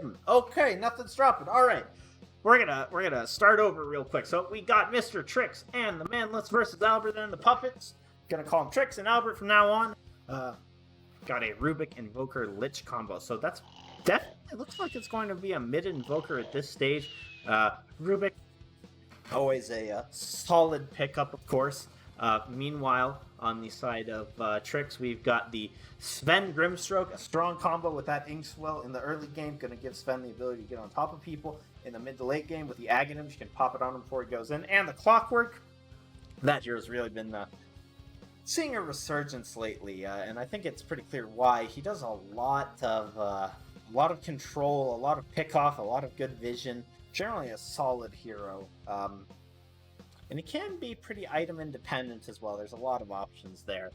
hidden. Okay, nothing's dropping. All right. We're gonna start over real quick. So we got Mr. Trickz and the Manlets versus Albert and the Puppets. Gonna call him Trickz and Albert from now on. Got a Rubik Invoker Lich combo. So that's definitely, it looks like it's going to be a mid Invoker at this stage. Rubik, always a solid pickup, of course. Meanwhile, on the side of Trickz, we've got the Sven Grimstroke, a strong combo with that Inkswell in the early game. Going to give Sven the ability to get on top of people. In the mid to late game with the Aghanim, you can pop it on him before he goes in. And the Clockwork, that hero's really been seeing a resurgence lately, and I think it's pretty clear why. He does a lot of control, a lot of pick off, a lot of good vision. Generally a solid hero. And it can be pretty item independent as well. There's a lot of options there.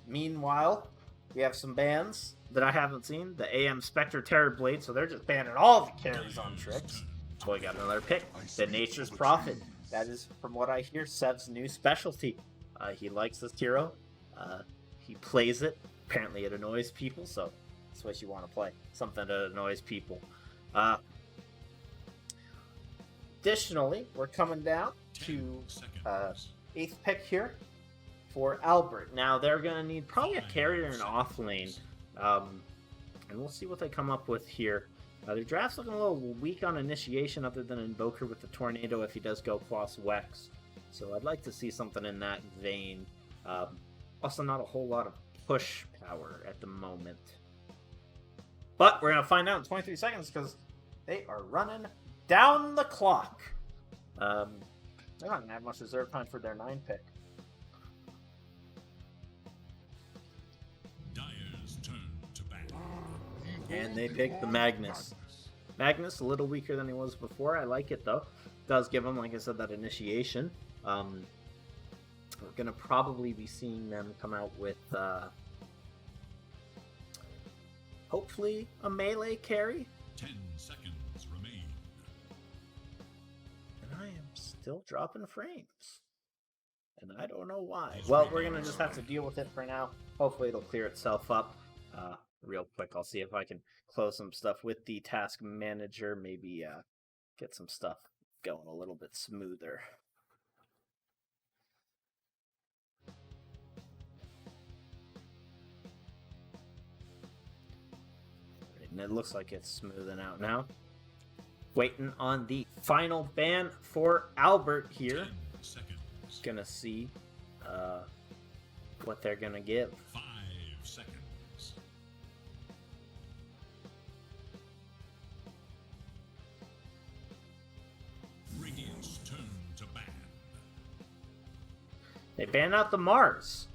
Meanwhile, we have some bans that I haven't seen. The AM Spectre Terror Blade, so they're just banning all the carries on Trickz. So we got another pick. The Nature's Prophet. That is, from what I hear, Sev's new specialty. He likes this hero. He plays it. Apparently it annoys people, so that's what you want to play. Something that annoys people. Additionally, we're coming down to 8th pick here for Albert. Now, they're going to need probably a carrier and off lane. And we'll see what they come up with here. Their draft's looking a little weak on initiation other than Invoker with the Tornado if he does go Quas Wex. So I'd like to see something in that vein. Also not a whole lot of push power at the moment. But we're going to find out in 23 seconds because they are running down the clock. They're not going to have much reserve time for their 9 pick. Dyer's turn to bat. And they pick the Magnus. Magnus, a little weaker than he was before. I like it, though. Does give him, like I said, that initiation. We're going to probably be seeing them come out with, hopefully, a melee carry. 10 seconds remain. And I am still dropping frames. And I don't know why. Well, we're going to just have to deal with it for now. Hopefully it'll clear itself up. Real quick, I'll see if I can close some stuff with the task manager. Maybe get some stuff going a little bit smoother. And it looks like it's smoothing out now. Waiting on the final ban for Albert here. 10 seconds. Gonna see what they're gonna give. 5 seconds. Radiant's turn to ban. They ban out the Mars.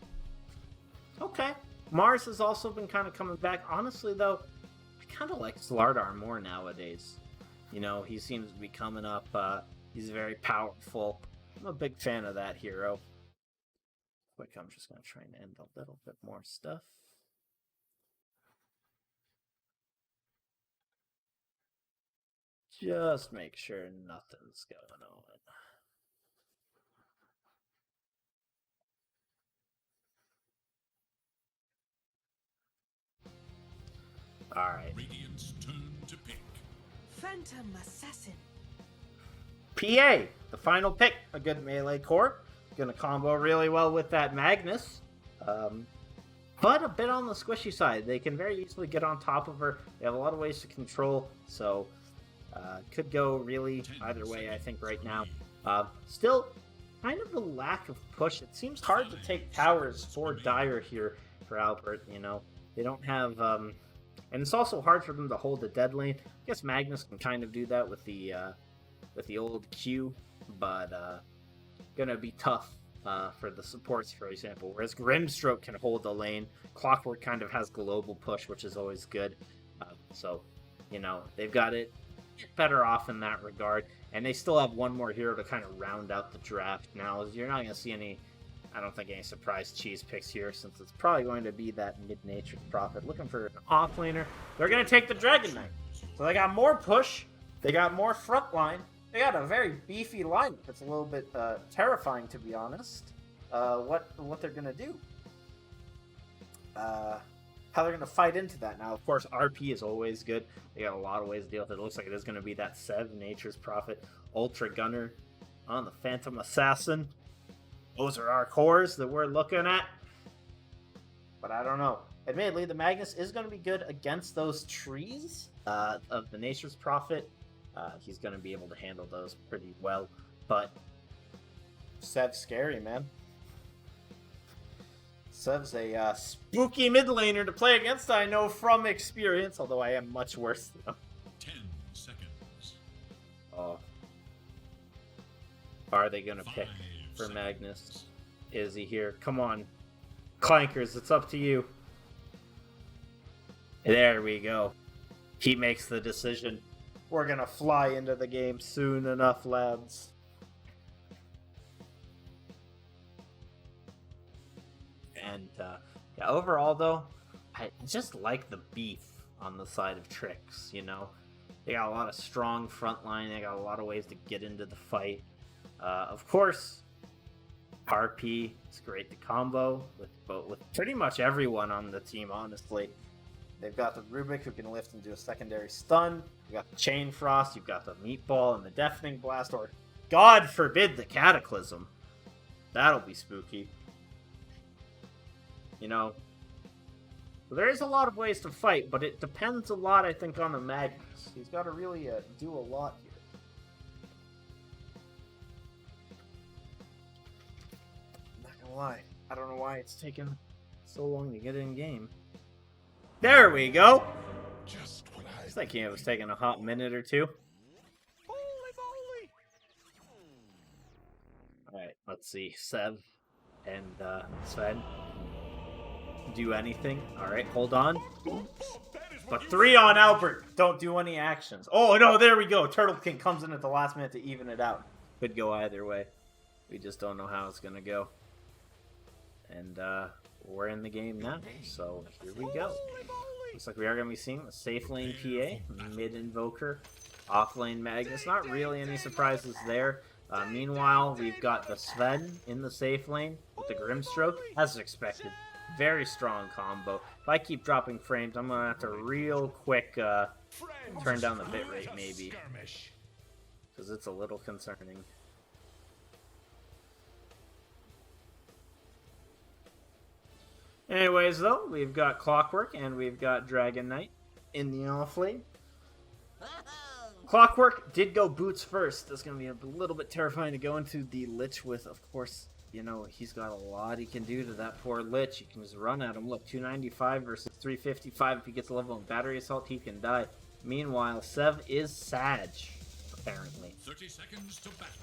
Okay. Mars has also been kind of coming back. Honestly, though, I kind of like Slardar more nowadays. You know, he seems to be coming up. He's very powerful. I'm a big fan of that hero. Quick, I'm just going to try and end a little bit more stuff. Just make sure nothing's going on. Alright. Radiant's turn to pick. Phantom Assassin. PA, the final pick. A good melee core. Gonna combo really well with that Magnus. But a bit on the squishy side. They can very easily get on top of her. They have a lot of ways to control. So, could go really either way, I think, right now. Still, kind of a lack of push. It seems hard to take towers for Dyer here for Albert, you know. They don't have... and it's also hard for them to hold the dead lane. I guess Magnus can kind of do that with the old Q, but gonna be tough for the supports, for example. Whereas Grimstroke can hold the lane. Clockwork kind of has global push, which is always good. So, you know, they've got it better off in that regard. And they still have one more hero to kind of round out the draft. Now, you're not going to see any... I don't think any surprise cheese picks here, since it's probably going to be that mid-natured prophet looking for an offlaner. They're going to take the Dragon Knight. So they got more push. They got more front line. They got a very beefy lineup. It's a little bit terrifying, to be honest, what they're going to do. how they're going to fight into that. Now, of course, RP is always good. They got a lot of ways to deal with it. It looks like it is going to be that Sev, Nature's Prophet, Ultra Gunner on the Phantom Assassin. Those are our cores that we're looking at. But I don't know. Admittedly, the Magnus is going to be good against those trees of the Nature's Prophet. He's going to be able to handle those pretty well. But Sev's scary, man. Sev's a spooky mid laner to play against, I know from experience, although I am much worse than him. 10 seconds. Oh. Are they going to pick 5 for seconds. Magnus? Is he here? Come on. Clankers, it's up to you. There we go. He makes the decision. We're going to fly into the game soon enough, lads. And yeah, overall, though, I just like the beef on the side of Trickz, you know? They got a lot of strong front line. They got a lot of ways to get into the fight. Of course, RP is great to combo with pretty much everyone on the team, honestly. They've got the Rubik who can lift and do a secondary stun. You've got the Chain Frost. You've got the Meatball and the Deafening Blast. Or, God forbid, the Cataclysm. That'll be spooky. You know, there is a lot of ways to fight, but it depends a lot, I think, on the Magnus. He's got to really do a lot here. I'm not gonna lie. I don't know why it's taken so long to get in game. There we go! Just what I It's like it was taking a hot minute or two. Alright, let's see. Sev and Sven do anything. Alright, hold on. But 3 on Albert. Don't do any actions. Oh, no, there we go. Turtle King comes in at the last minute to even it out. Could go either way. We just don't know how it's going to go. And we're in the game now. So here we go. Looks like we are going to be seeing the safe lane PA, mid Invoker, off lane Magnus. Not really any surprises there. Meanwhile, we've got the Sven in the safe lane with the Grimstroke, as expected. Very strong combo. If I keep dropping frames, I'm going to have to real quick turn down the bitrate maybe, because it's a little concerning. Anyways, though, we've got Clockwork and we've got Dragon Knight in the offlane. Clockwork did go boots first. That's going to be a little bit terrifying to go into the Lich with. Of course, you know, he's got a lot he can do to that poor Lich. You can just run at him. Look, 295 versus 355. If he gets a level of battery assault, he can die. Meanwhile, Sev is Sag, apparently. 30 seconds to battle.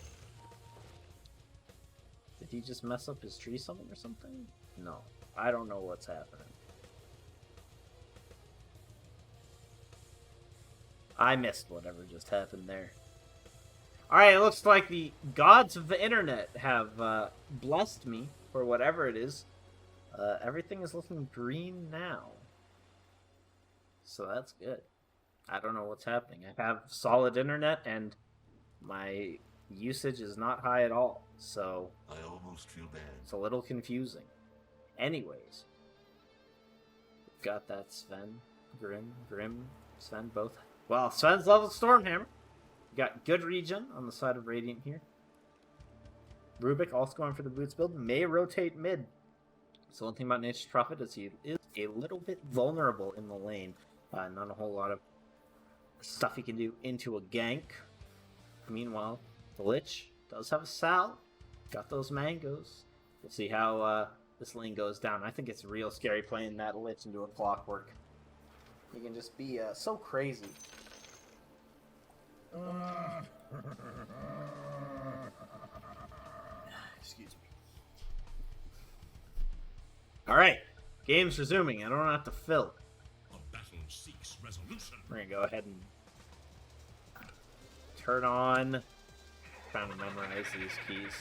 Did he just mess up his tree summon or something? No. I don't know what's happening. I missed whatever just happened there. Alright, it looks like the gods of the internet have blessed me for whatever it is. Everything is looking green now. So that's good. I don't know what's happening. I have solid internet and my usage is not high at all. So I almost feel bad. it's a little confusing. Anyways, we've got that Sven, Grim, Sven both. Well, Sven's level Stormhammer. We got good regen on the side of Radiant here. Rubik also going for the boots build. May rotate mid. So one thing about Nature's Prophet is he is a little bit vulnerable in the lane. Not a whole lot of stuff he can do into a gank. Meanwhile, the Lich does have a Sal. Got those mangoes. We'll see how this lane goes down. I think it's real scary playing that Lich into a Clockwork. You can just be so crazy. Excuse me. Alright, game's resuming. I don't have to fill. A battle seeks resolution. We're gonna go ahead and turn on. Trying to memorize these keys.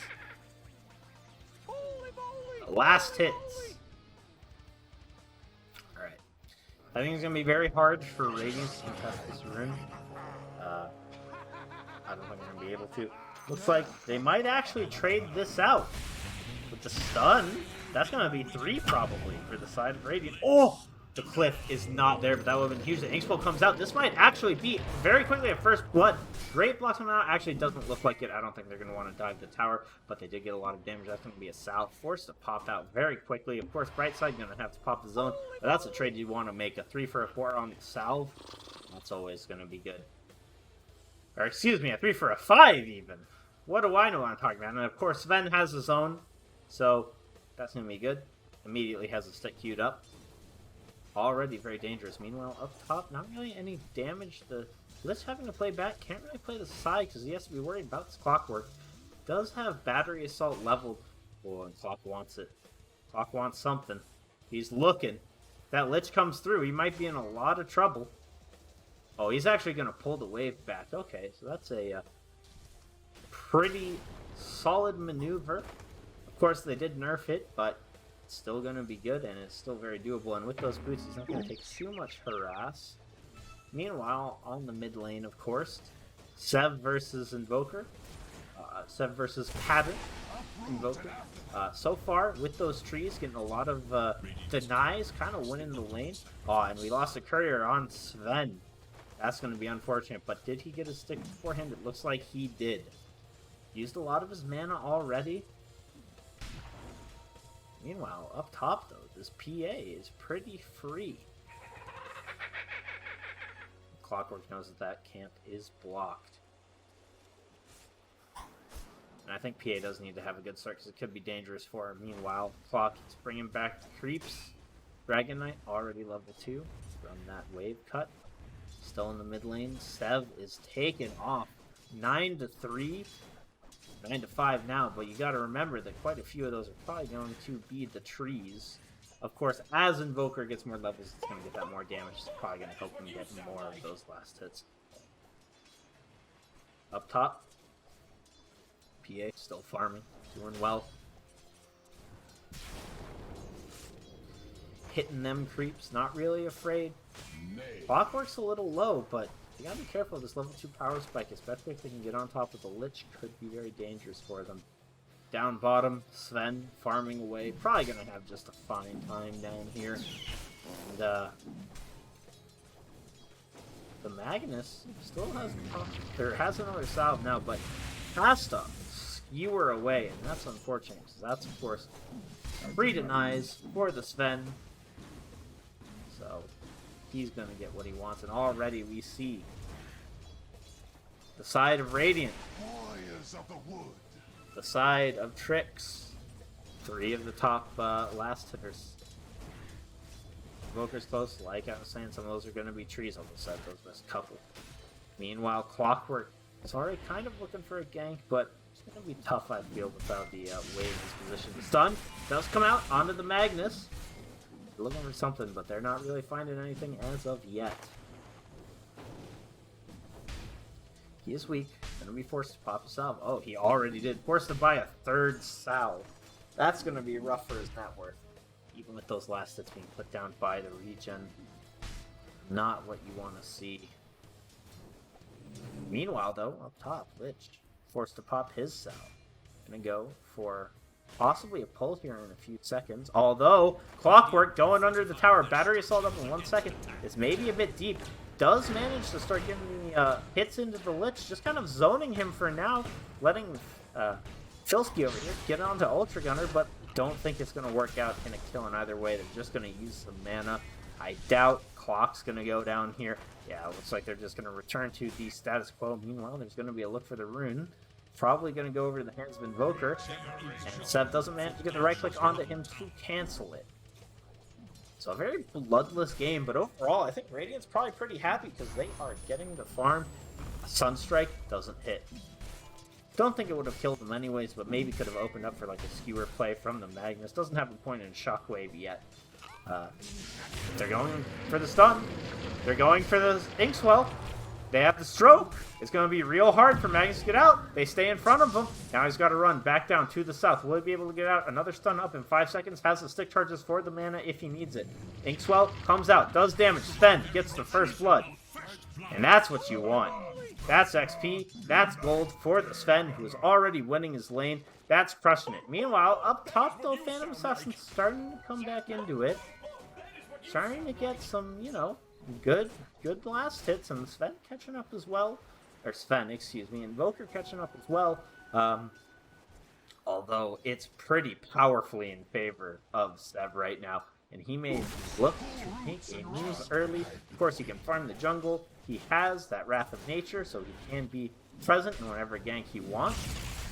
Last hits. Alright. I think it's going to be very hard for Radiance to contest this rune. I don't think I'm going to be able to. Looks like they might actually trade this out. With the stun, that's going to be 3 probably for the side of Radiant. Oh! The cliff is not there, but that would have been huge. The Inkspill comes out. This might actually be very quickly at first blood. Great blocks him out. Actually, doesn't look like it. I don't think they're going to want to dive the tower, but they did get a lot of damage. That's going to be a Sal forced to pop out very quickly. Of course, bright side going to have to pop the zone, but that's a trade you want to make. A 3 for a 4 on the salve. That's always going to be good. Or excuse me, a 3 for a 5 even. What do I know what I'm talking about? And of course, Sven has his own, so that's going to be good. Immediately has a stick queued up. Already very dangerous. Meanwhile, up top, not really any damage. The Lich having to play back, can't really play the side because he has to be worried about this Clockwork. Does have Battery Assault leveled. Oh, and Clock wants it. Clock wants something. He's looking. If that Lich comes through, he might be in a lot of trouble. Oh, he's actually going to pull the wave back. Okay, so that's a pretty solid maneuver. Of course, they did nerf it, but it's still going to be good, and it's still very doable. And with those boots, he's not going to take too much harass. Meanwhile, on the mid lane, of course, Sev versus Invoker. Sev versus Pattern Invoker. So far, with those trees, getting a lot of denies, kind of winning the lane. Oh, and we lost a courier on Sven. That's going to be unfortunate, but did he get a stick beforehand? It looks like he did. Used a lot of his mana already. Meanwhile, up top, though, this PA is pretty free. Clockwork knows that that camp is blocked. And I think PA does need to have a good start because it could be dangerous for him. Meanwhile, Clock is bringing back the creeps. Dragon Knight already level 2 from that wave cut. Still in the mid lane. Sev is taken off. 9-3. 9-5 now, but you got to remember that quite a few of those are probably going to be the trees. Of course, as Invoker gets more levels, it's going to get that more damage. It's probably going to help him get more of those last hits. Up top, PA still farming, doing well. Hitting them creeps, not really afraid. Clockwork's a little low, but you gotta be careful of this level 2 power spike, especially if they can get on top of the Lich. Could be very dangerous for them. Down bottom, Sven farming away. Probably gonna have just a fine time down here. And the Magnus still has another salve now, but has to skewer away, and that's unfortunate because that's of course free denies for the Sven. So he's gonna get what he wants, and already we see the side of Radiant, Warriors of the wood. the side of Trickz. 3 of the top last hitters. Invoker's close, like I was saying, some of those are going to be trees. I'll just set those best couple. Meanwhile, Clockwork is already kind of looking for a gank, but it's going to be tough, I feel, without the wave disposition. The stun does come out onto the Magnus. They're looking for something, but they're not really finding anything as of yet. He is weak. Going to be forced to pop a salve. Oh, he already did. Forced to buy a 3rd salve. That's going to be rough for his net worth. Even with those last hits being put down by the regen. Not what you want to see. Meanwhile, though, up top, Lich forced to pop his salve. Going to go for possibly a pull here in a few seconds. Although, Clockwork going under the tower. Battery Assault up in 1 second. It's maybe a bit deep. Does manage to start getting the hits into the Lich. Just kind of zoning him for now. Letting Filsky over here get onto Ultra Gunner, but don't think it's going to work out in a kill in either way. They're just going to use some mana. I doubt Clock's going to go down here. Yeah, it looks like they're just going to return to the status quo. Meanwhile, there's going to be a look for the rune. Probably going to go over to the hands of Invoker. And Sev doesn't manage to get the right click onto him to cancel it. So a very bloodless game, but overall, I think Radiant's probably pretty happy because they are getting the farm. A Sunstrike doesn't hit. Don't think it would have killed them anyways, but maybe could have opened up for like a skewer play from the Magnus. Doesn't have a point in Shockwave yet. They're going for the stun. They're going for the Inkswell. They have the stroke. It's going to be real hard for Magnus to get out. They stay in front of him. Now he's got to run back down to the south. Will he be able to get out? Another stun up in 5 seconds. Has the stick charges for the mana if he needs it. Inkswell comes out. Does damage. Then gets the first blood. And that's what you want. That's XP. That's gold for the Sven, who is already winning his lane. That's crushing it. Meanwhile, up top, though, Phantom Assassin's starting to come back into it. starting to get some, good last hits, and Sven catching up as well. Or Sven, excuse me, Invoker catching up as well. Although it's pretty powerfully in favor of Sev right now. And he may look to take a move early. Of course, he can farm the jungle. He has that Wrath of Nature, so he can be present in whatever gank he wants.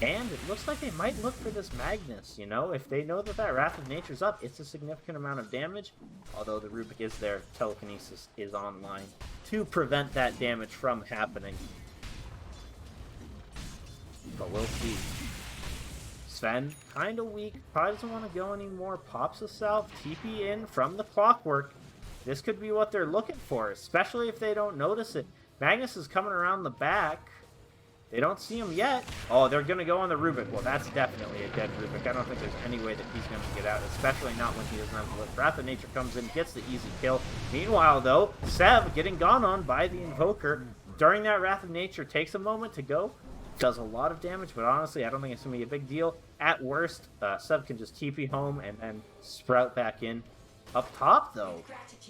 And it looks like they might look for this Magnus, If they know that Wrath of Nature's up, it's a significant amount of damage. Although the Rubik is there, Telekinesis is online to prevent that damage from happening. But we'll see. Sven, kind of weak, probably doesn't want to go anymore. Pops a self, TP in from the Clockwork. This could be what they're looking for, especially if they don't notice it. Magnus is coming around the back. They don't see him yet. Oh, they're going to go on the Rubik. Well, that's definitely a dead Rubik. I don't think there's any way that he's going to get out, especially not when he doesn't have the lift. Wrath of Nature comes in, gets the easy kill. Meanwhile, though, Sev getting gone on by the Invoker. During that Wrath of Nature, takes a moment to go. Does a lot of damage, but honestly, I don't think it's going to be a big deal. At worst, Sev can just TP home and then sprout back in. Up top, though,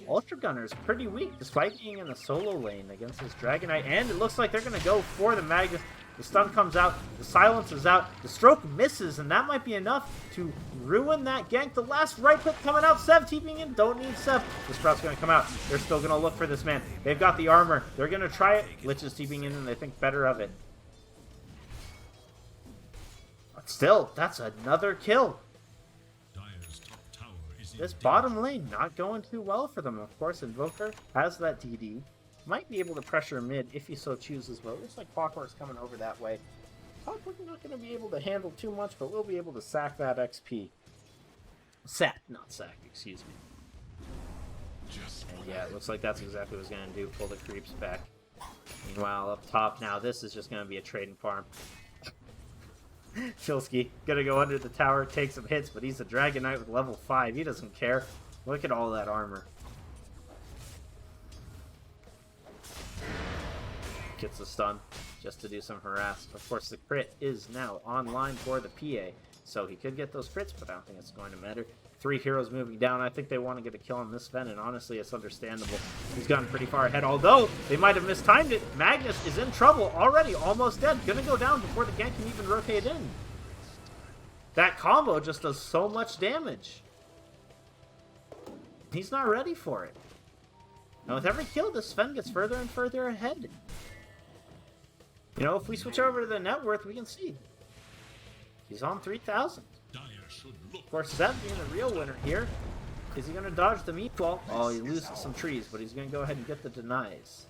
Ultra Gunner is pretty weak, despite being in the solo lane against this Dragon Knight, and it looks like they're going to go for the Magnus. The stun comes out, the silence is out, the stroke misses, and that might be enough to ruin that gank. The last right click coming out, Sev TPing in, don't need Sev. The Sprout's going to come out. They're still going to look for this man. They've got the armor. They're going to try it. Lich is TPing in, and they think better of it. But still, that's another kill. Dire's top tower is in This danger. bottom lane not going too well for them. Of course, Invoker has that DD. Might be able to pressure mid if he so chooses, but it looks like Clockwork's coming over that way. Clockwork's not going to be able to handle too much, but we'll be able to sack that XP. Not sack, excuse me. And yeah, it looks like that's exactly what he's going to do, pull the creeps back. Meanwhile, up top now, this is just going to be a trading farm. Shilsky gonna go under the tower, take some hits, but he's a Dragon Knight with level 5. He doesn't care. Look at all that armor. Gets a stun just to do some harass. Of course, the crit is now online for the PA, so he could get those crits, but I don't think it's going to matter. 3 heroes moving down. I think they want to get a kill on this Sven, and honestly, it's understandable. He's gotten pretty far ahead, although they might have mistimed it. Magnus is in trouble already, almost dead. Gonna go down before the gank can even rotate in. That combo just does so much damage. He's not ready for it. And with every kill, this Sven gets further and further ahead. If we switch over to the net worth, we can see. He's on 3,000. Dire should look. Of course, Sev being the real winner here. Is he going to dodge the meatball? Oh, he loses some trees, but he's going to go ahead and get the denies.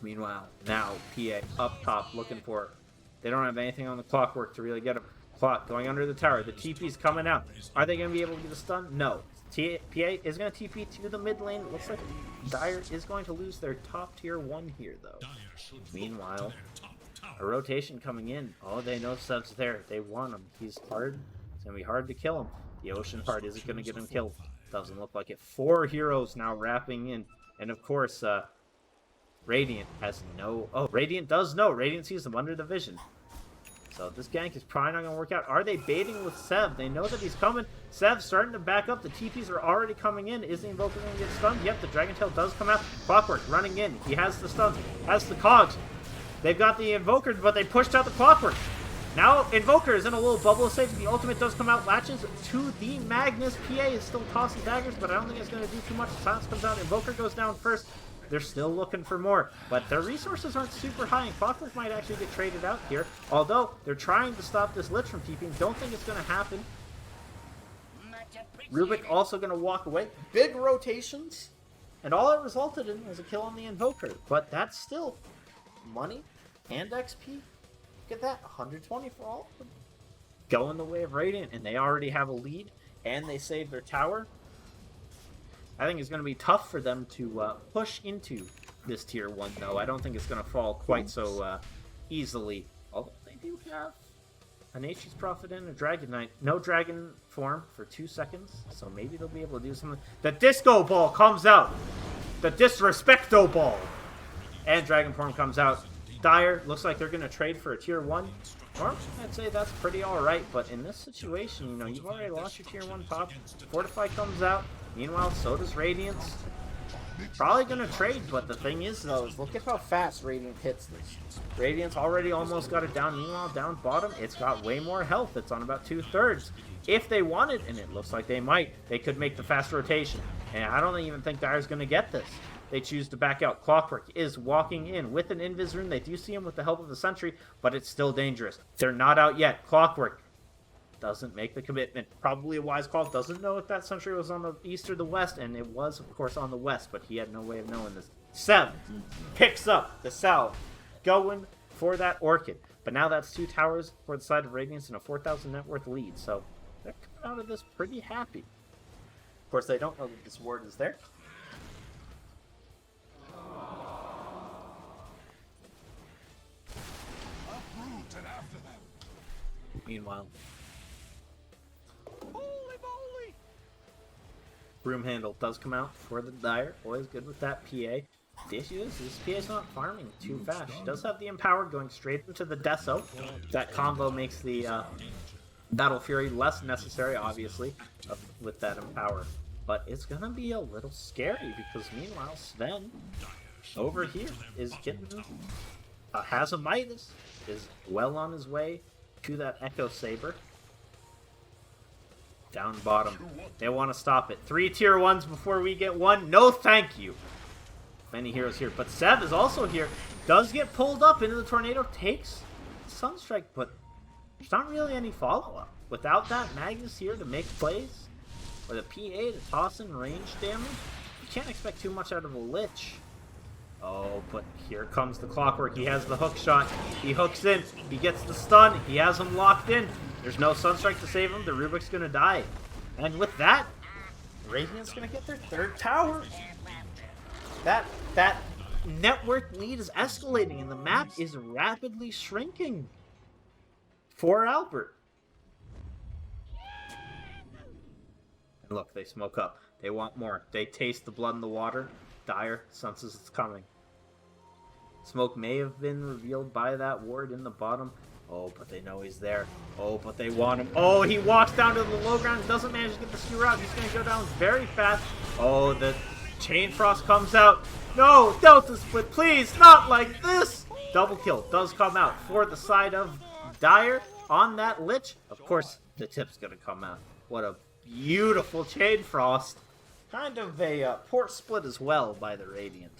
Meanwhile, now PA up top looking for... They don't have anything on the Clockwork to really get him. Clock going under the tower. The TP's coming out. Are they going to be able to get a stun? No. PA is going to TP to the mid lane. It looks like Dire is going to lose their top tier 1 here, though. Dire should look Meanwhile, to their top a tower. rotation coming in. Oh, they know Sev's there. They want him. He's hard. It's going to be hard to kill him. The Ocean Heart isn't going to get him killed. Doesn't look like it. 4 heroes now wrapping in. And of course, Radiant has no... Oh, Radiant does know. Radiant sees them under the vision. So this gank is probably not going to work out. Are they baiting with Sev? They know that he's coming. Sev's starting to back up. The TPs are already coming in. Is the Invoker going to get stunned? Yep, the Dragon Tail does come out. Clockwork running in. He has the stuns. Has the cogs. They've got the Invoker, but they pushed out the Clockwork. Now Invoker is in a little bubble of safety. The ultimate does come out. Latches to the Magnus. PA is still tossing daggers, but I don't think it's going to do too much. Silence comes out. Invoker goes down first. They're still looking for more, but their resources aren't super high, and Clockwork might actually get traded out here. Although, they're trying to stop this Lich from TPing. Don't think it's going to happen. Rubik also going to walk away. Big rotations, and all it resulted in was a kill on the Invoker. But that's still money and XP. Look at that, 120 for all of them. Going the way of Radiant, and they already have a lead, and they saved their tower. I think it's going to be tough for them to push into this tier 1, though. I don't think it's going to fall quite so easily. Although they do have a Nature's Prophet and a Dragon Knight. No Dragon form for 2 seconds, so maybe they'll be able to do something. The Disco Ball comes out! The Disrespecto Ball! And Dragon form comes out. Dire looks like they're going to trade for a tier 1. Or I'd say that's pretty alright, but in this situation, you've already lost your tier 1 top. Fortify comes out. Meanwhile, so does Radiance. Probably gonna trade, but the thing is though, is look at how fast Radiant hits this. Radiant's already almost got it down. Meanwhile, down bottom, it's got way more health. It's on about 2/3. If they wanted, and it looks like they might, they could make the fast rotation. And I don't even think Dire's gonna get this. They choose to back out. Clockwork is walking in with an invis rune. They do see him with the help of the sentry, but it's still dangerous. They're not out yet. Clockwork doesn't make the commitment. Probably a wise call. Doesn't know if that sentry was on the east or the west, and it was, of course, on the west, but he had no way of knowing this. Sev picks up the salve, going for that Orchid. But now that's 2 towers for the side of Radiance and a 4,000 net worth lead, so they're coming out of this pretty happy. Of course, they don't know that this ward is there. Meanwhile, Broom Handle does come out for the Dire. Always good with that PA. The issue is this PA's not farming too fast. She does have the Empower going straight into the Deso. That combo makes the Battle Fury less necessary, obviously, with that Empower. But it's going to be a little scary because meanwhile, Sven over here is getting... has a Midas, is well on his way to that Echo Saber. Down bottom. They want to stop it. 3 tier 1s before we get one. No thank you. Many heroes here. But Sev is also here. Does get pulled up into the tornado. Takes Sunstrike, but there's not really any follow-up. Without that Magnus here to make plays, or the PA to toss in range damage, you can't expect too much out of a Lich. Oh, but here comes the Clockwork. He has the hook shot. He hooks in. He gets the stun. He has him locked in. There's no Sunstrike to save him. The Rubik's going to die. And with that, Radiant's going to get their 3rd tower. That net worth lead is escalating, and the map is rapidly shrinking for Albert. And look, they smoke up. They want more. They taste the blood in the water. Dire senses it's coming. Smoke may have been revealed by that ward in the bottom. Oh, but they know he's there. Oh, but they want him. Oh, he walks down to the low ground. Doesn't manage to get the skewer out. He's going to go down very fast. Oh, the Chain Frost comes out. No, Delta Split, please, not like this. Double kill does come out for the side of Dire on that Lich. Of course, the tip's going to come out. What a beautiful Chain Frost. Kind of a poor split as well by the Radiant.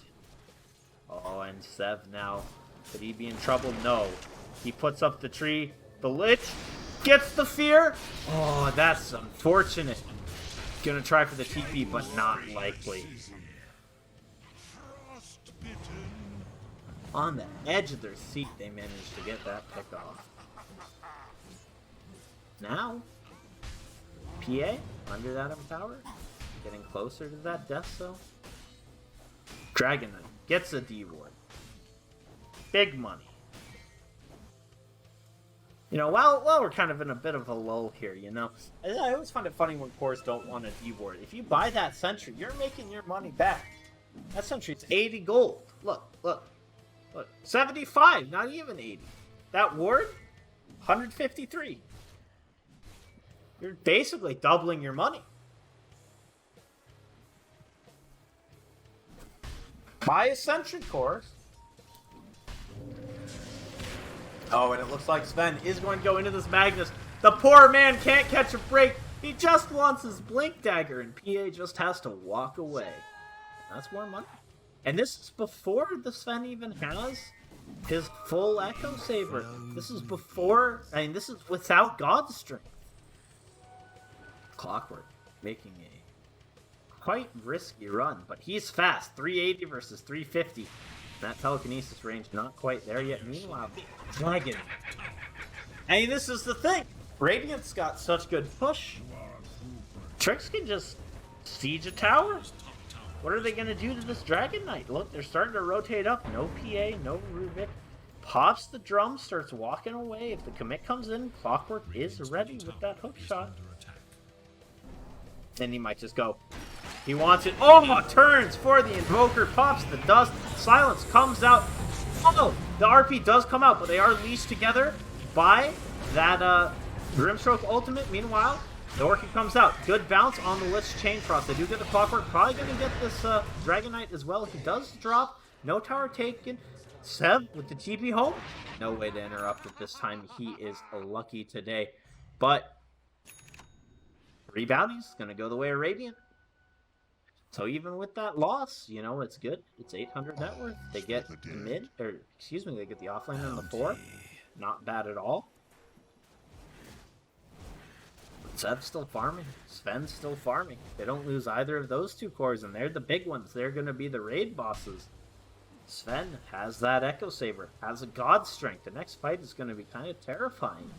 Oh, and Sev now. Could he be in trouble? No. He puts up the tree. The Lich gets the fear. Oh, that's unfortunate. Gonna try for the TP, but not likely. On the edge of their seat, they managed to get that pick off. Now, PA under that Empower. Getting closer to that death zone. Dragon Knight gets a D ward. Big money. You know, while we're kind of in a bit of a lull here, you know, I always find it funny when cores don't want a D ward. If you buy that sentry, you're making your money back. That sentry's 80 gold. Look. 75, not even 80. That ward, 153. You're basically doubling your money. Buy a sentry course. Oh, and it looks like Sven is going to go into this Magnus. The poor man can't catch a break. He just wants his Blink Dagger, and PA just has to walk away. That's more money. And this is before the Sven even has his full Echo Saber. This is before, I mean, this is without God's Strength. Clockwork making a quite risky run, but he's fast. 380 versus 350. That telekinesis range not quite there yet. Meanwhile, Dragon. I mean, this is the thing. Radiant's got such good push. Trickz can just siege a tower. What are they going to do to this Dragon Knight? Look, they're starting to rotate up. No PA, no Rubik. Pops the drum, starts walking away. If the commit comes in, Clockwork is ready with that hook shot. Then he might just go. He wants it. Oh, turns for the Invoker. Pops the dust. Silence comes out. Oh, the RP does come out, but they are leashed together by that Grimstroke ultimate. Meanwhile, The Orchid comes out. Good bounce on the Lich Chain Frost. They do get the Clockwork. Probably going to get this Dragon Knight as well. He does drop. No tower taken. Sev with the TP home. No way to interrupt it this time. He is lucky today. But rebounding's going to go the way of Radiant. So even with that loss, you know, it's good. It's 800 net worth. They get the mid, or excuse me, they get the offlane on the 4. Not bad at all. Sev's still farming. Sven's still farming. They don't lose either of those 2 cores, and they're the big ones. They're going to be the raid bosses. Sven has that Echo Saber, has a God Strength. The next fight is going to be kind of terrifying.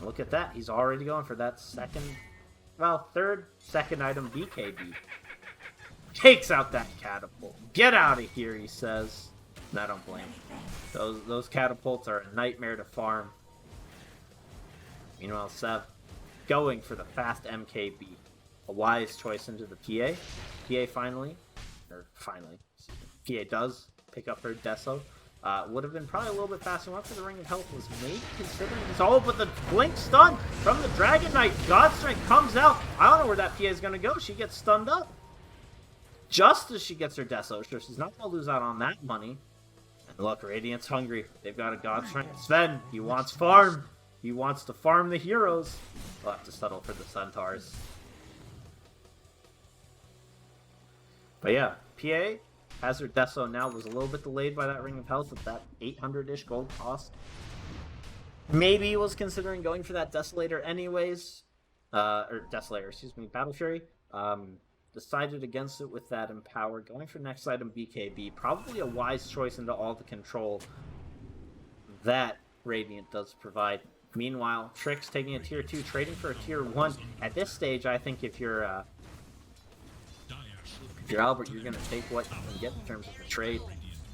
Look at that. He's already going for that second item, BKB. Takes out that catapult. Get out of here, he says. And I don't blame him. Those catapults are a nightmare to farm. Meanwhile, Sev going for the fast MKB. A wise choice into the PA. PA does pick up her Deso. Would have been probably a little bit faster. Once the Ring of Health was made, considering this. Oh, but the Blink stun from the Dragon Knight. God Strength comes out. I don't know where that PA is going to go. She gets stunned up. Just as she gets her Deso. Sure, she's not going to lose out on that money. And look, Radiant's hungry. They've got a God Strength. Sven, he wants farm. He wants to farm the heroes. We'll have to settle for the Centaurs. But yeah, PA has her Deso now. Was a little bit delayed by that Ring of Health with that 800-ish gold cost. Maybe he was considering going for that Desolator anyways. Battle Fury. Decided against it with that Empower. Going for next item BKB. Probably a wise choice into all the control that Radiant does provide. Meanwhile, Trickz taking a tier 2, trading for a tier 1. At this stage, I think if you're Albert, you're going to take what you can get in terms of the trade.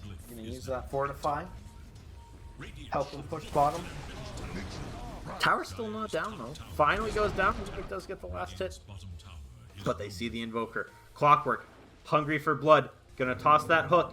You're going to use that Fortify. Help them push bottom. Tower's still not down, though. Finally goes down. It does get the last hit. But they see the Invoker. Clockwork. Hungry for blood. Going to toss that hook.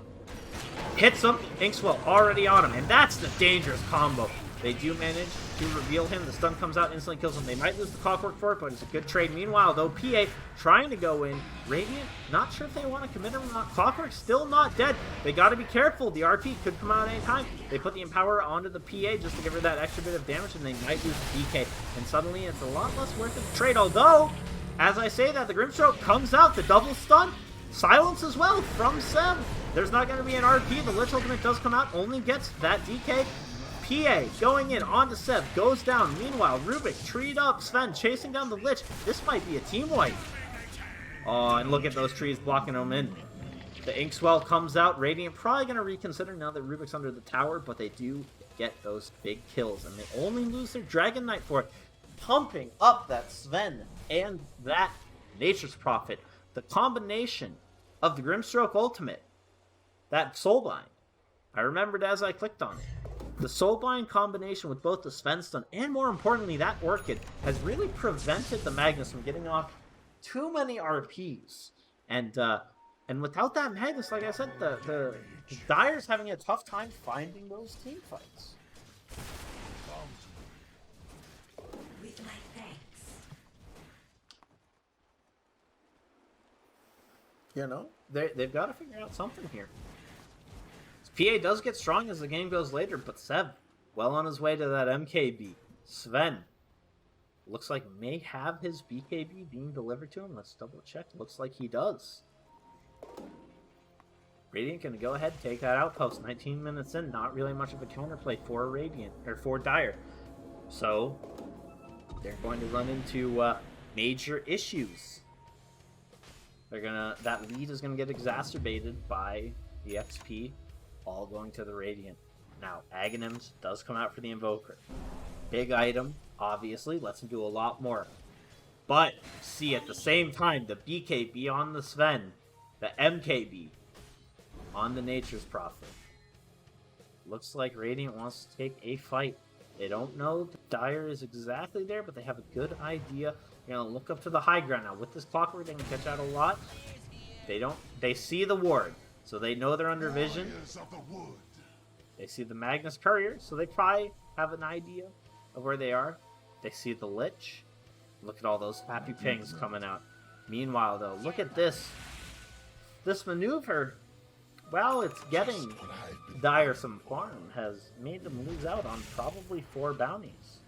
Hits him. Inkswell already on him. And that's the dangerous combo. They do manage to reveal him. The stun comes out, instantly kills him. They might lose the Clockwork for it, but it's a good trade. Meanwhile, though, PA trying to go in. Radiant, not sure if they want to commit him or not. Clockwork still not dead. They got to be careful. The RP could come out any time. They put the Empower onto the PA just to give her that extra bit of damage, and they might lose the DK. And suddenly, it's a lot less worth it to trade. Although, as I say that, the Grimstroke comes out. The double stun. Silence as well from Sem. There's not going to be an RP. The Lich Ultimate does come out. Only gets that DK. PA going in onto Sev, goes down. Meanwhile, Rubik treed up. Sven chasing down the Lich. This might be a team wipe. Oh, and look at those trees blocking them in. The Inkswell comes out. Radiant probably going to reconsider now that Rubik's under the tower, but they do get those big kills, and they only lose their Dragon Knight for it. Pumping up that Sven and that Nature's Prophet. The combination of the Grimstroke Ultimate, that Soulbind. I remembered as I clicked on it. The Soulbind combination with both the Sven stun and, more importantly, that Orchid has really prevented the Magnus from getting off too many RPs. And without that Magnus, like I said, the Dire's having a tough time finding those team fights. With my thanks. You know, they've got to figure out something here. PA does get strong as the game goes later, but Sev, well on his way to that MKB. Sven, looks like may have his BKB being delivered to him. Let's double check. Looks like he does. Radiant can go ahead and take that outpost. 19 minutes in, not really much of a counterplay for Radiant, or for Dire. So, they're going to run into major issues. That lead is gonna get exacerbated by the XP. All going to the Radiant. Now, Aghanims does come out for the Invoker. Big item, obviously. Lets him do a lot more. But, see, at the same time, the BKB on the Sven, the MKB on the Nature's Prophet. Looks like Radiant wants to take a fight. They don't know the Dire is exactly there, but they have a good idea. You're going to look up to the high ground. Now, with this Clockwork, they can catch out a lot. They see the ward. So they know they're under vision. They see the Magnus Courier, so they probably have an idea of where they are. They see the Lich. Look at all those happy pings coming out. Meanwhile, though, look at this. This maneuver, while it's getting Dire some farm, has made them lose out on probably 4 bounties.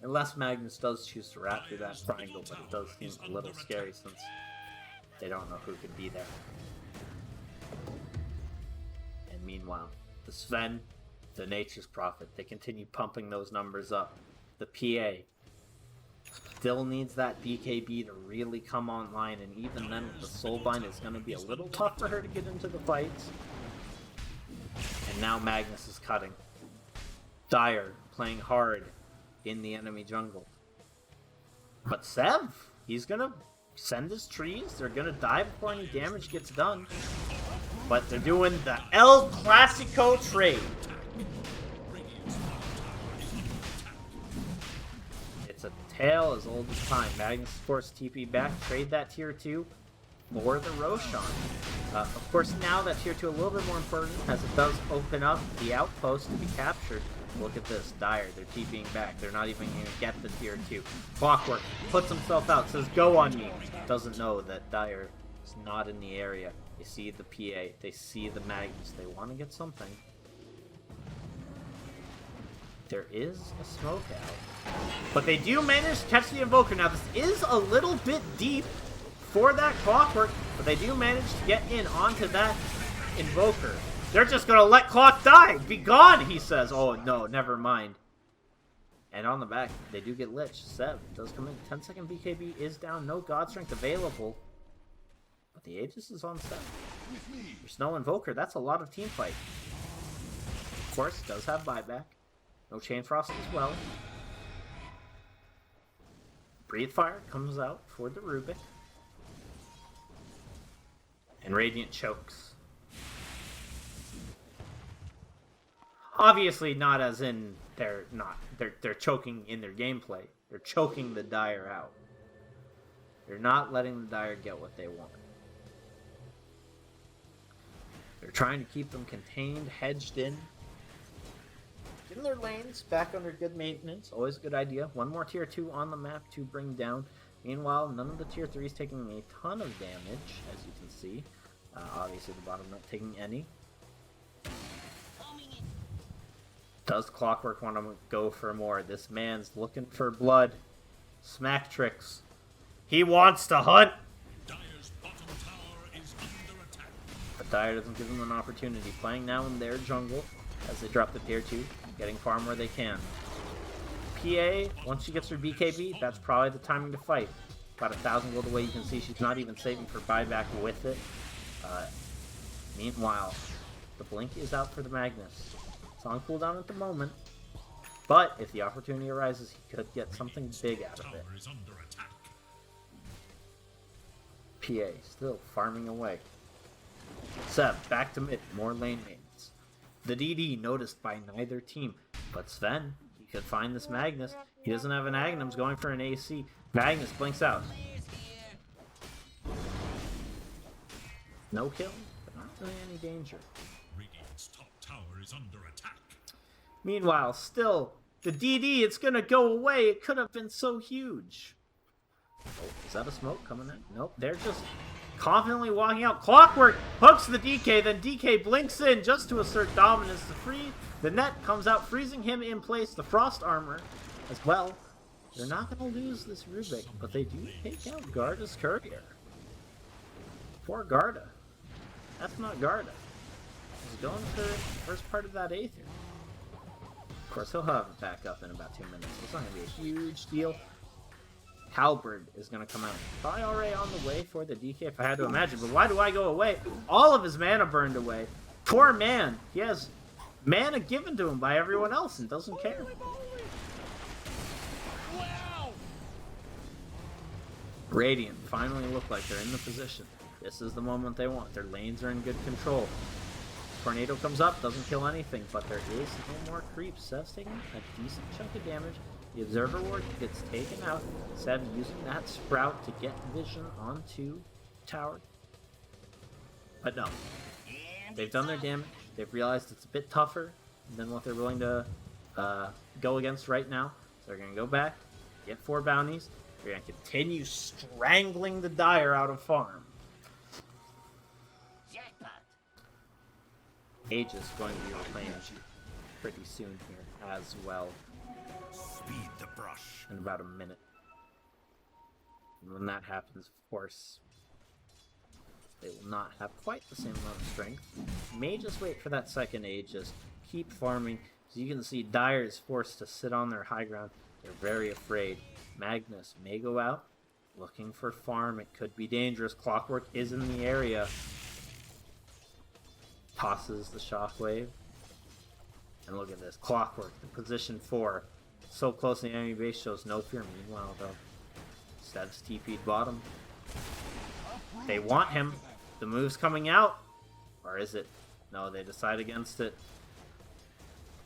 Unless Magnus does choose to wrap through that triangle, but it does seem a little scary since they don't know who could be there. And meanwhile, the Sven, the Nature's Prophet, they continue pumping those numbers up. The PA still needs that BKB to really come online, and even then with the Soulbind, it's going to be a little tough for her to get into the fights. And now Magnus is cutting. Dire playing hard in the enemy jungle. But Sev, he's going to send his trees. They're going to die before any damage gets done. But they're doing the El Clasico trade. It's a tale as old as time. Magnus forced TP back, trade that tier 2 for the Roshan. Of course, now that tier 2 a little bit more important, as it does open up the outpost to be captured. Look at this, Dire, they're TPing back. They're not even going to get the tier 2. Clockwork puts himself out, says go on me. Doesn't know that Dire is not in the area. They see the PA, they see the Magnus, they want to get something. There is a smoke out. But they do manage to catch the Invoker. Now this is a little bit deep for that Clockwork, but they do manage to get in onto that Invoker. They're just gonna let Clock die! Be gone, he says. Oh no, never mind. And on the back, they do get Lich. Sev does come in. 10-second BKB is down. No God Strength available. But the Aegis is on Sev. There's no Invoker. That's a lot of team fight. Of course, does have buyback. No Chain Frost as well. Breathe Fire comes out for the Rubik. And Radiant chokes. Obviously not as in they're choking in their gameplay. They're choking the Dire out. They're not letting the Dire get what they want. They're trying to keep them contained, hedged in their lanes, back under good maintenance. Always a good idea. One more tier 2 on the map to bring down. Meanwhile, none of the tier 3s taking a ton of damage, as you can see. Obviously the bottom not taking any. Does Clockwork want to go for more? This man's looking for blood. Smack Trickz. He wants to hunt! Dire's bottom tower is under attack. But Dire doesn't give them an opportunity. Playing now in their jungle as they drop the tier 2. Getting farm where they can. PA, once she gets her BKB, that's probably the timing to fight. About 1,000 gold away, you can see she's not even saving for buyback with it. Meanwhile, the blink is out for the Magnus. It's on cooldown at the moment, but if the opportunity arises, he could get something big out of it. Tower is under attack. PA still farming away. Sev back to mid, more lane maintenance. The DD noticed by neither team, but Sven, he could find this Magnus. He doesn't have an Agnum's going for an AC. Magnus blinks out. No kill, but not really any danger. Radiant's top tower is under attack. Meanwhile, still, the DD, it's gonna go away. It could have been so huge. Oh, is that a smoke coming in? Nope, they're just confidently walking out. Clockwork hooks the DK, then DK blinks in just to assert dominance to free. The net comes out, freezing him in place. The Frost Armor as well. They're not gonna lose this Rubik, but they do take out Garda's Courier. Poor Garda. That's not Garda. He's going for the first part of that Aether. Of course, he'll have it back up in about 2 minutes. It's not going to be a huge deal. Halberd is going to come out. Probably already on the way for the DK if I had to imagine. But why do I go away? All of his mana burned away. Poor man. He has mana given to him by everyone else and doesn't care. Radiant finally look like they're in the position. This is the moment they want. Their lanes are in good control. Tornado comes up, doesn't kill anything, but there is no more creeps. Sev's taking a decent chunk of damage. The Observer Ward gets taken out. Sev using that Sprout to get vision onto Tower. But no. They've done their damage. They've realized it's a bit tougher than what they're willing to go against right now. So they're going to go back, get 4 bounties. They're going to continue strangling the Dire out of farm. Age is going to be replaying pretty soon here as well. Speed the brush. In about a minute. And when that happens, of course, they will not have quite the same amount of strength. May just wait for that second Aegis. Keep farming. As you can see, Dire is forced to sit on their high ground. They're very afraid. Magnus may go out, looking for farm. It could be dangerous. Clockwork is in the area. Tosses the shockwave. And look at this. Clockwork, the position 4. So close to the enemy base, shows no fear. Meanwhile, though, Sev's TP'd bottom. They want him. The move's coming out. Or is it? No, they decide against it.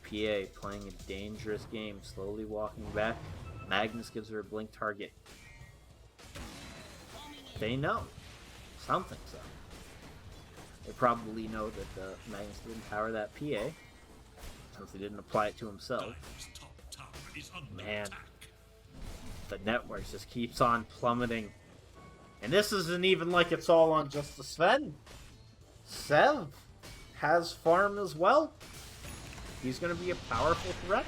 PA playing a dangerous game, slowly walking back. Magnus gives her a blink target. They know. Something's up. They probably know that Magnus didn't power that PA, since he didn't apply it to himself. Dire's top tower is under Man, attack. the network just keeps on plummeting. And this isn't even like it's all on just the Sven. Sev has farm as well. He's going to be a powerful threat.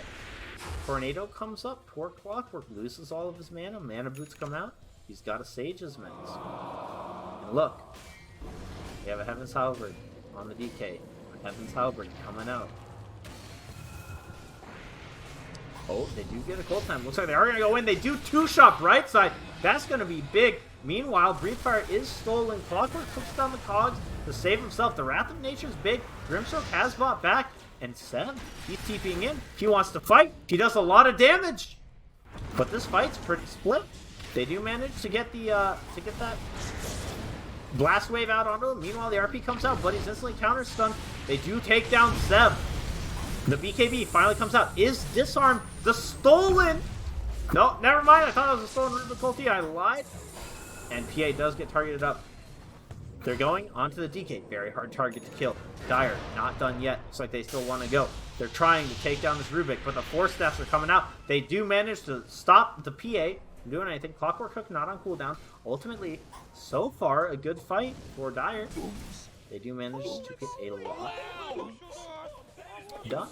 Tornado comes up. Poor Clockwork loses all of his mana. Mana boots come out. He's got a Sage's Ments. And look, we have a Heaven's Halberd on the DK. Heaven's Halberd coming out. Oh, they do get a cold time. Looks like they are going to go in. They do 2-shot right side. That's going to be big. Meanwhile, Breathfire is stolen. Clockwork puts down the cogs to save himself. The Wrath of Nature is big. Grimstroke has bought back. And Sev, he's TPing in. He wants to fight. He does a lot of damage. But this fight's pretty split. They do manage to get that blast wave out onto him. Meanwhile, the RP comes out, but he's instantly counter stunned. They do take down Sev. The BKB finally comes out. Is disarmed. The stolen. No, never mind. I thought it was a stolen Rubik ulti. I lied. And PA does get targeted up. They're going onto the DK. Very hard target to kill. Dire, not done yet. Looks like they still want to go. They're trying to take down this Rubik, but the 4 steps are coming out. They do manage to stop the PA from doing anything. Clockwork Hook not on cooldown. Ultimately, so far, a good fight for Dire. They do manage to get a lot done.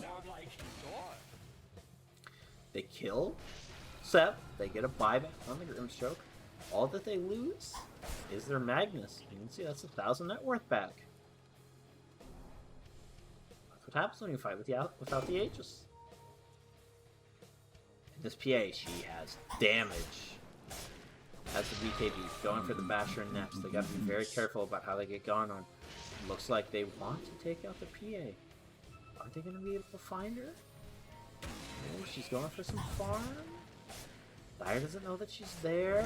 They kill Sev. They get a buyback on the Grimstroke. All that they lose is their Magnus. You can see that's 1,000 net worth back. That's what happens when you fight without the Aegis. And this PA, she has damage. That's the BKB. Going for the Basher next. They gotta be very careful about how they get going on. Looks like they want to take out the PA. Are they gonna be able to find her? Oh, she's going for some farm. Dire doesn't know that she's there.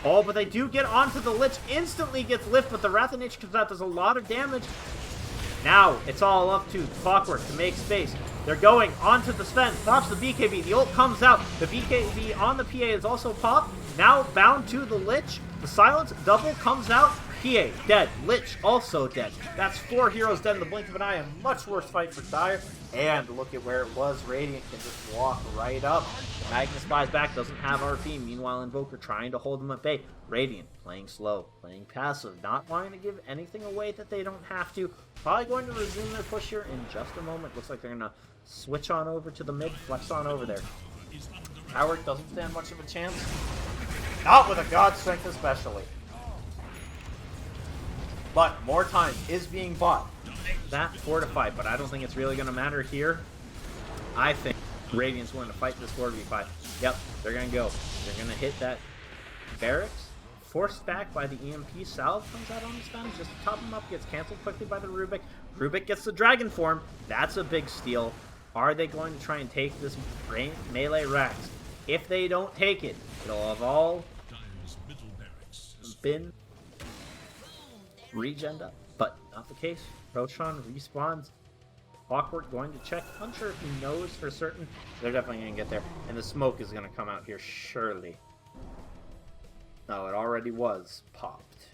Oh, but they do get onto the Lich. Instantly gets lift, but the Wrath of Nature comes out. Does a lot of damage. Now, it's all up to Clockwork to make space. They're going onto the Sven. Pops the BKB. The ult comes out. The BKB on the PA is also popped. Now bound to the Lich. The Silence double comes out. PA dead. Lich also dead. That's 4 heroes dead in the blink of an eye. A much worse fight for Dire. And look at where it was. Radiant can just walk right up. Magnus buys back, doesn't have RP. Meanwhile, Invoker trying to hold him at bay. Radiant playing slow, playing passive, not wanting to give anything away that they don't have to. Probably going to resume their push here in just a moment. Looks like they're going to switch on over to the mid, flex on over there. Howard doesn't stand much of a chance. Not with a God Strength especially. But more time is being bought. That fortified, but I don't think it's really going to matter here. I think Radiant's willing to fight this 4v5. Yep, they're going to go. They're going to hit that barracks. Forced back by the EMP. Salve comes out on the stun just to top him up. Gets canceled quickly by the Rubik. Rubik gets the dragon form. That's a big steal. Are they going to try and take this melee Rax? If they don't take it, it'll have all been regened up. But not the case. Roshan respawns. Clockwork going to check. Unsure if he knows for certain. They're definitely going to get there. And the smoke is going to come out here, surely. No, it already was popped.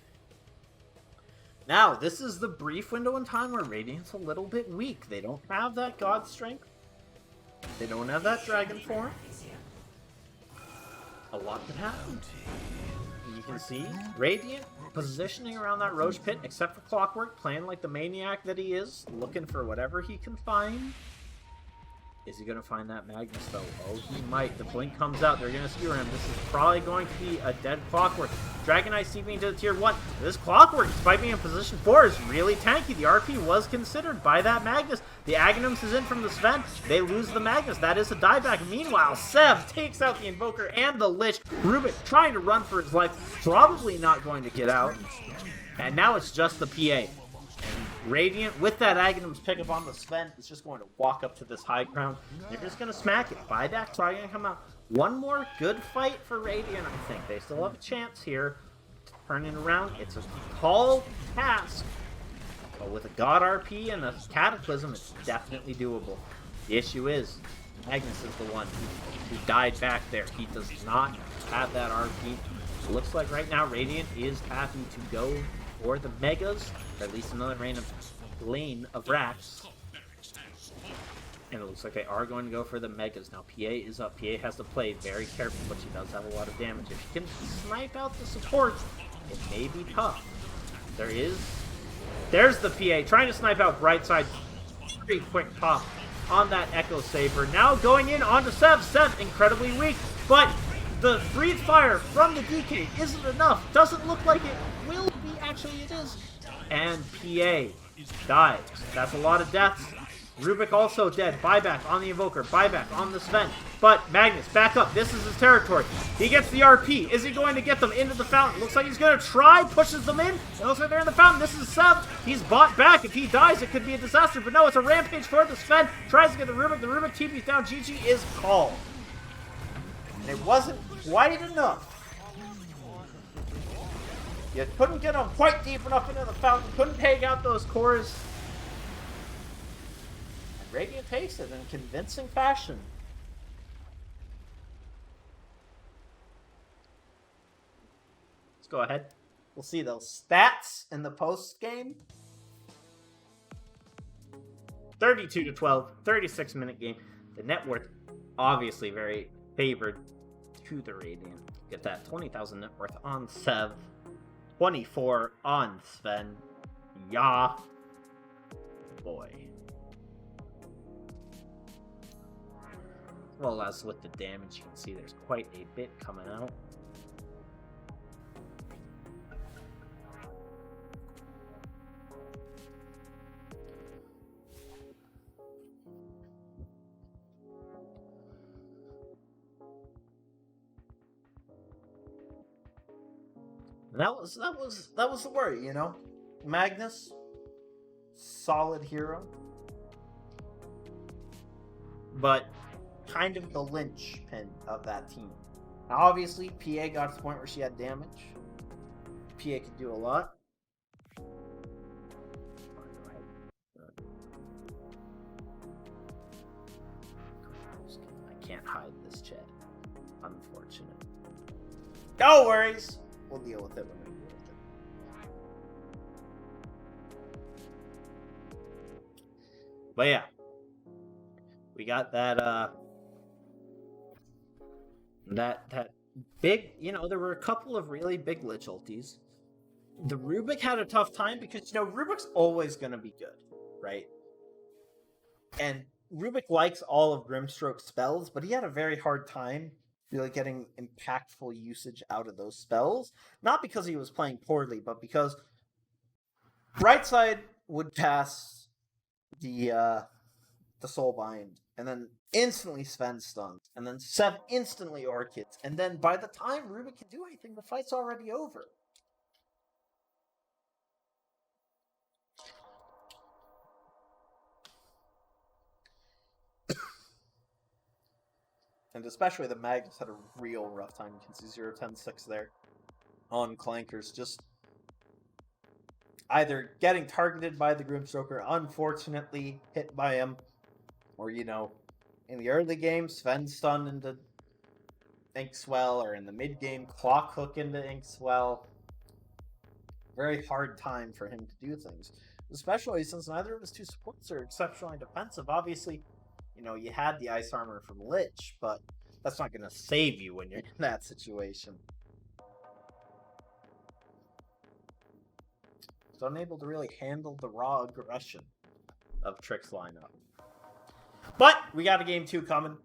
Now, this is the brief window in time where Radiant's a little bit weak. They don't have that God Strength. They don't have that Dragon form. A lot can happen. You can see Radiant positioning around that Roche Pit, except for Clockwork, playing like the maniac that he is, looking for whatever he can find. Is he going to find that Magnus, though? Oh, he might. The blink comes out. They're going to skewer him. This is probably going to be a dead Clockwork. Dragon Eye seeping into the tier 1. This Clockwork, despite being in position 4, is really tanky. The RP was considered by that Magnus. The Aghanims is in from the Sven. They lose the Magnus. That is a dieback. Meanwhile, Sev takes out the Invoker and the Lich. Rubik trying to run for his life. Probably not going to get out. And now it's just the PA. Radiant, with that Aghanim's pickup on the Sven, is just going to walk up to this high ground. They're just going to smack it. Buyback's probably going to come out. One more good fight for Radiant, I think. They still have a chance here to turn it around. It's a tall task. But with a God RP and a Cataclysm, it's definitely doable. The issue is, Magnus is the one who died back there. He does not have that RP. It looks like right now Radiant is happy to go for the Megas, or at least another lane of racks. And it looks like they are going to go for the Megas. Now PA is up. PA has to play very careful, but she does have a lot of damage. If she can snipe out the support, it may be tough. There's the PA trying to snipe out right side. Pretty quick pop on that Echo Saber. Now going in onto Sev. Sev incredibly weak, but the Breathe Fire from the DK isn't enough. Doesn't look like it will be. Actually, it is. And PA dies. That's a lot of deaths. Rubik also dead. Buyback on the Invoker. Buyback on the Sven. But Magnus, back up. This is his territory. He gets the RP. Is he going to get them into the fountain? Looks like he's going to try. Pushes them in. It looks like they're in the fountain. This is Sev. He's bought back. If he dies, it could be a disaster. But no, it's a rampage for the Sven. Tries to get the Rubik. The Rubik TP's down. GG is called. It wasn't quite enough. You couldn't get them quite deep enough into the fountain. Couldn't take out those cores. And Radiant takes it in convincing fashion. Let's go ahead. We'll see those stats in the post game. 32-12, 36-minute game. The net worth obviously very favored to the Radiant. Get that 20,000 net worth on Sev. 24 on Sven. Yeah. Boy. Well, as with the damage, you can see there's quite a bit coming out. That was the worry, you know. Magnus, solid hero, but kind of the linchpin of that team. Now, obviously, PA got to the point where she had damage. PA could do a lot. I can't hide this chat. Unfortunate. No worries. We'll deal with it when we deal with it. But yeah. We got that that big, you know, there were a couple of really big Lich ultis. The Rubik had a tough time because, you know, Rubik's always going to be good, right? And Rubik likes all of Grimstroke's spells, but he had a very hard time really getting impactful usage out of those spells. Not because he was playing poorly, but because right side would pass the Soulbind, and then instantly Sven stuns, and then Sev instantly Orchids, and then by the time Rubik can do anything, the fight's already over. And especially the Magnus had a real rough time. You can see 0-10-6 there on Clankers. Just either getting targeted by the Grimstroker, unfortunately hit by him, or, you know, in the early game, Sven stunned into Inkswell, or in the mid game, Clock Hook into Inkswell. very hard time for him to do things, especially since neither of his two supports are exceptionally defensive. Obviously, you had the ice armor from Lich, but that's not going to save you when you're in that situation. So unable to really handle the raw aggression of Trickz lineup. But we got a game 2 coming.